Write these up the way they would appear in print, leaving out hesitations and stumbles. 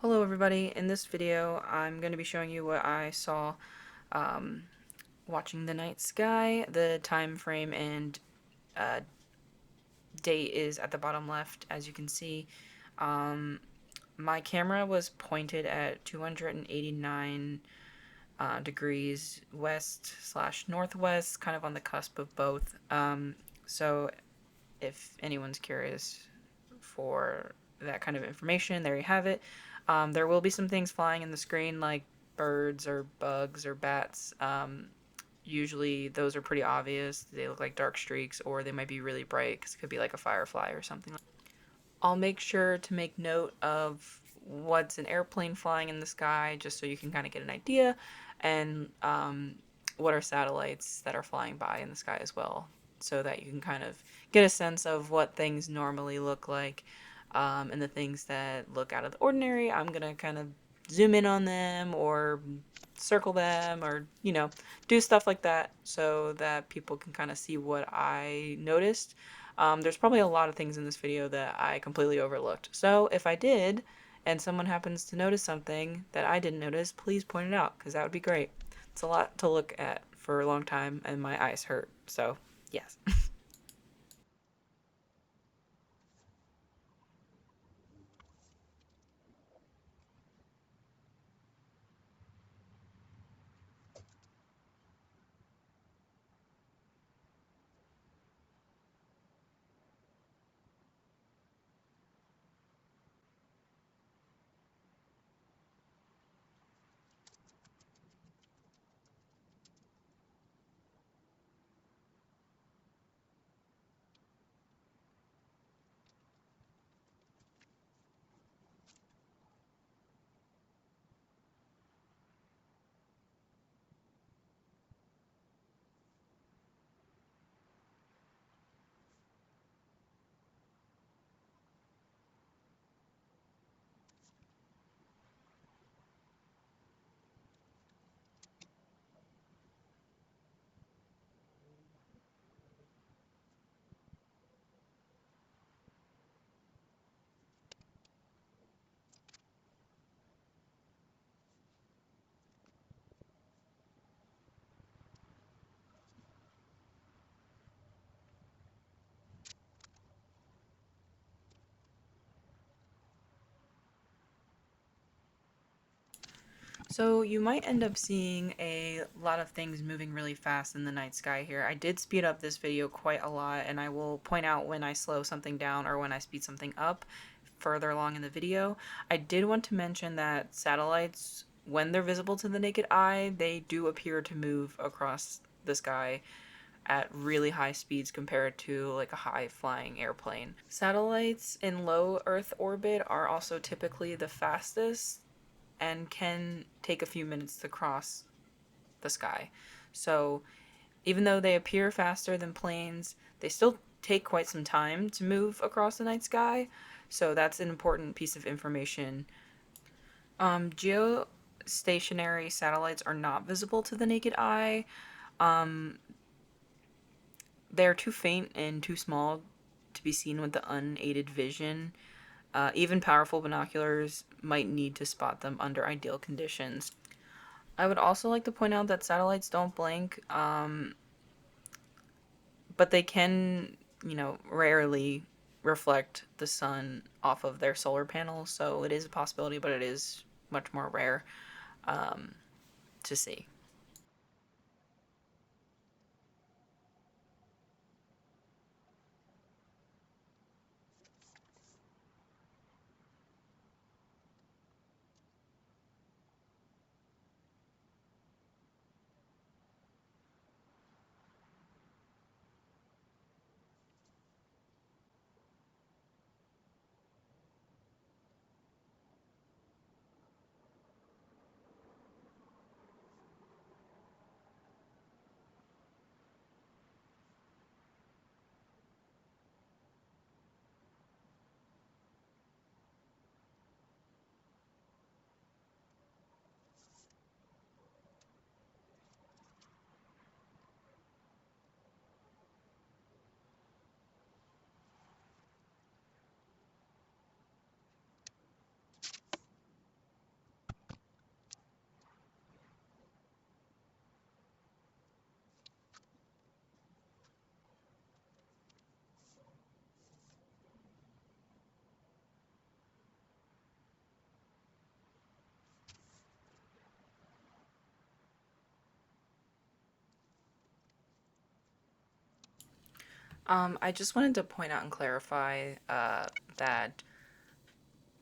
Hello everybody, in this video I'm going to be showing you what I saw um, watching the night sky. The time frame and uh, date is at the bottom left, as you can see. Um, my camera was pointed at 289 degrees west slash northwest, kind of on the cusp of both. So if anyone's curious for that kind of information, there you have it. There will be some things flying in the screen like birds or bugs or bats. Usually those are pretty obvious. They look like dark streaks, or they might be really bright because it could be like a firefly or something. I'll make sure to make note of what's an airplane flying in the sky just so you can kind of get an idea, and what are satellites that are flying by in the sky as well, so that you can kind of get a sense of what things normally look like, and the things that look out of the ordinary. I'm going to kind of zoom in on them or circle them or, do stuff like that so that people can kind of see what I noticed. There's probably a lot of things in this video that I completely overlooked. So if I did, and someone happens to notice something that I didn't notice, please point it out, because that would be great. It's a lot to look at for a long time, and my eyes hurt. So, yes. So you might end up seeing a lot of things moving really fast in the night sky here. I did speed up this video quite a lot, and I will point out when I slow something down or when I speed something up further along in the video. I did want to mention that satellites, when they're visible to the naked eye, they do appear to move across the sky at really high speeds compared to like a high flying airplane. Satellites in low Earth orbit are also typically the fastest and can take a few minutes to cross the sky. So, even though they appear faster than planes, they still take quite some time to move across the night sky. So, that's an important piece of information. Geostationary satellites are not visible to the naked eye. Um, they're too faint and too small to be seen with the unaided vision. Even powerful binoculars might need to spot them under ideal conditions. I would also like to point out that satellites don't blink, but they can, rarely reflect the sun off of their solar panels, so it is a possibility, but it is much more rare um, to see. I just wanted to point out and clarify that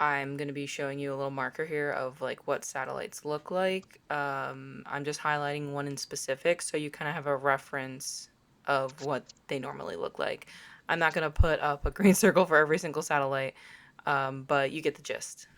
I'm going to be showing you a little marker here of like what satellites look like. I'm just highlighting one in specific so you kind of have a reference of what they normally look like. I'm not going to put up a green circle for every single satellite, but you get the gist.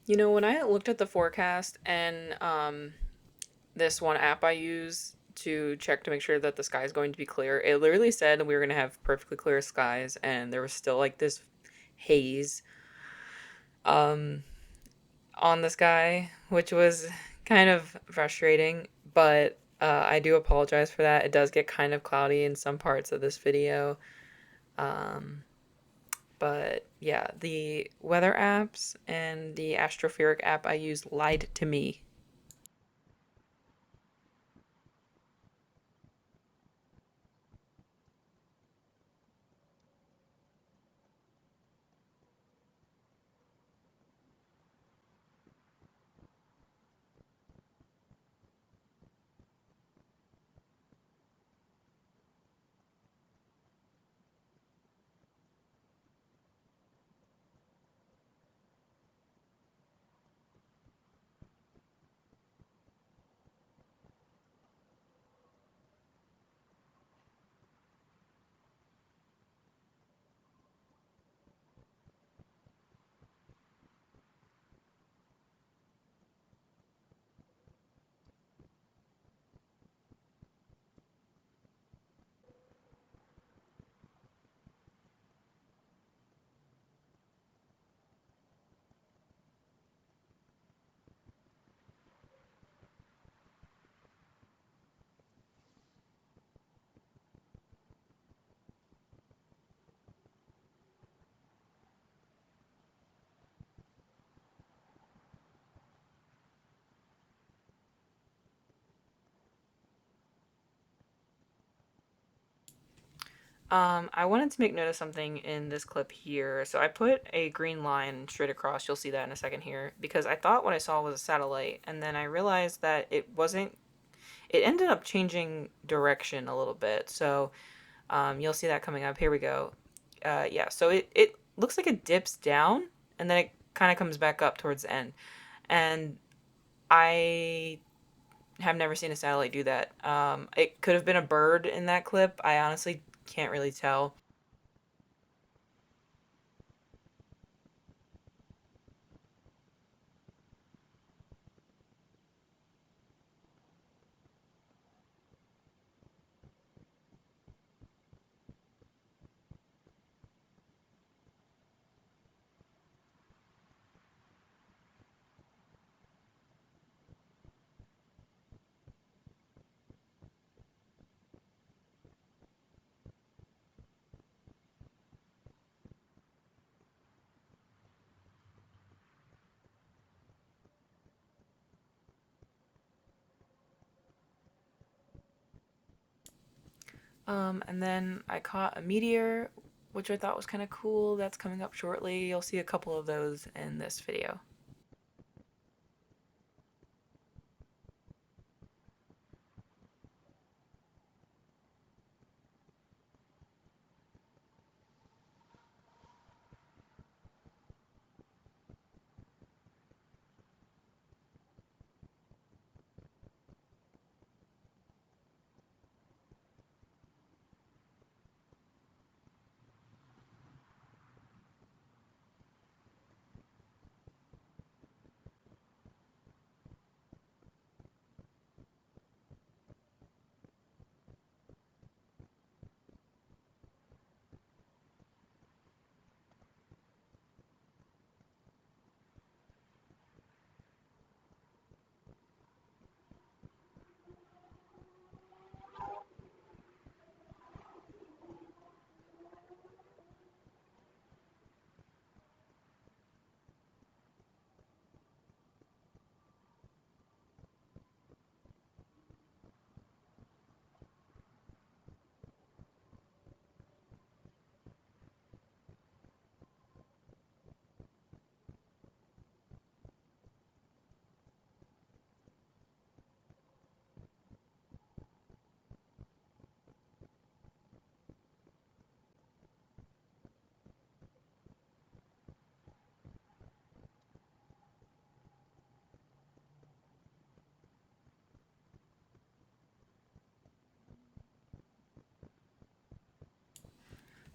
You know, when I looked at the forecast and this one app I use to check to make sure that the sky is going to be clear, it literally said we were going to have perfectly clear skies, and there was still like this haze um, on the sky, which was kind of frustrating. But I do apologize for that. It does get kind of cloudy in some parts of this video. Um, but yeah, the weather apps and the astroperic app I use lied to me. I wanted to make note of something in this clip here. So I put a green line straight across. You'll see that in a second here because I thought what I saw was a satellite, and then I realized that it wasn't. It ended up changing direction a little bit. So you'll see that coming up. Here we go. Yeah, so it looks like it dips down and then it kind of comes back up towards the end. And I have never seen a satellite do that. It could have been a bird in that clip. I honestly can't really tell. And then I caught a meteor, which I thought was kind of cool. That's coming up shortly. You'll see a couple of those in this video.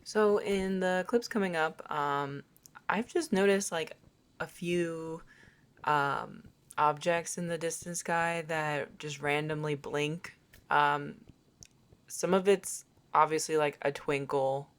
So in the clips coming up, I've just noticed like a few um, objects in the distant sky that just randomly blink. Um, some of it's obviously like a twinkle.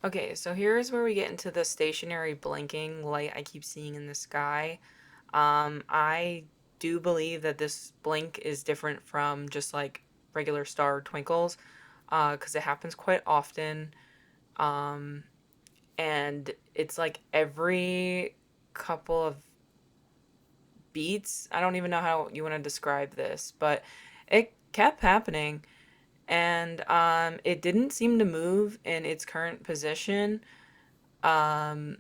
Okay, so here's where we get into the stationary blinking light I keep seeing in the sky. I do believe that this blink is different from just like regular star twinkles, because it happens quite often. Um, and it's like every couple of beats. I don't even know how you want to describe this, but it kept happening, and it didn't seem to move in its current position. Um,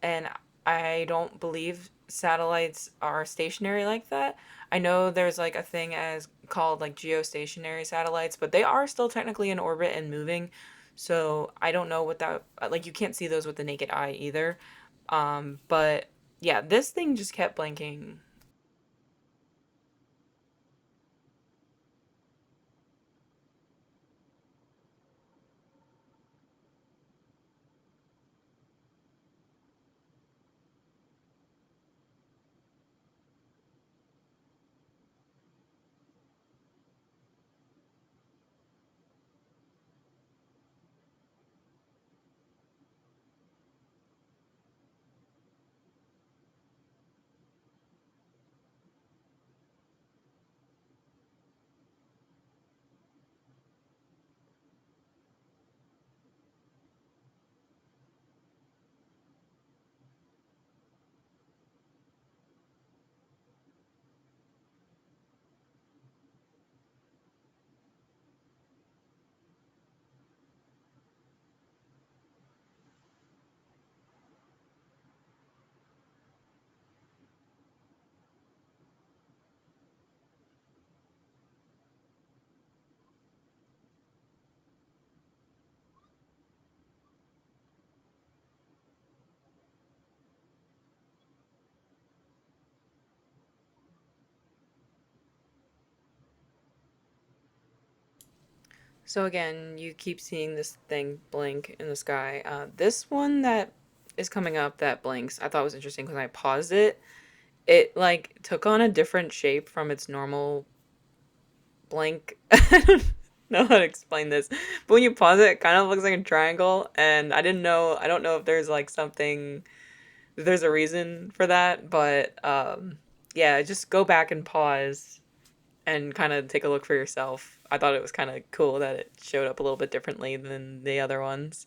and I don't believe satellites are stationary like that. I know there's like a thing as called like geostationary satellites, but they are still technically in orbit and moving. So I don't know what that like you can't see those with the naked eye either. But yeah, this thing just kept blinking. So again, you keep seeing this thing blink in the sky. This one that is coming up that blinks, I thought was interesting because I paused it. It like took on a different shape from its normal blink. I don't know how to explain this, but when you pause it, it kind of looks like a triangle. And I didn't know. I don't know if there's like something. If there's a reason for that, but yeah, just go back and pause and kind of take a look for yourself. I thought it was kind of cool that it showed up a little bit differently than the other ones.